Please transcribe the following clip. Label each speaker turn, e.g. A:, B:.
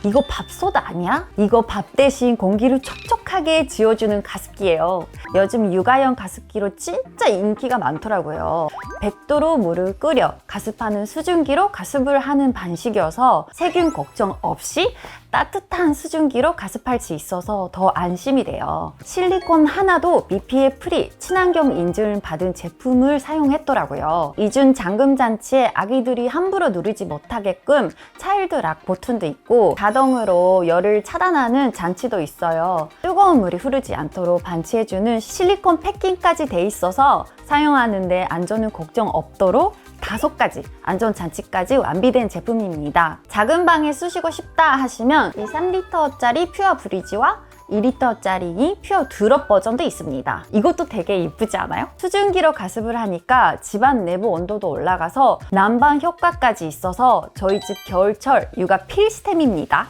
A: 이거 밥솥 아니야? 이거 밥 대신 공기를 촉촉하게 지워주는 가습기예요. 요즘 육아용 가습기로 진짜 인기가 많더라고요. 100도로 물을 끓여 가습하는 수증기로 가습을 하는 방식이어서 세균 걱정 없이 따뜻한 수증기로 가습할 수 있어서 더 안심이 돼요. 실리콘 하나도 BPA 프리 친환경 인증을 받은 제품을 사용했더라고요. 이중 잠금 장치에 아기들이 함부로 누르지 못하게끔 차일드 락 버튼도 있고 자동으로 열을 차단하는 장치도 있어요. 뜨거운 물이 흐르지 않도록 방치해주는 실리콘 패킹까지 돼 있어서 사용하는데 안전은 걱정 없도록 5가지 안전장치까지 완비된 제품입니다. 작은 방에 쓰시고 싶다 하시면 이 3리터짜리 퓨어 브리지와 2리터짜리 퓨어 드롭 버전도 있습니다. 이것도 되게 이쁘지 않아요? 수증기로 가습을 하니까 집안 내부 온도도 올라가서 난방 효과까지 있어서 저희 집 겨울철 육아 필수템입니다.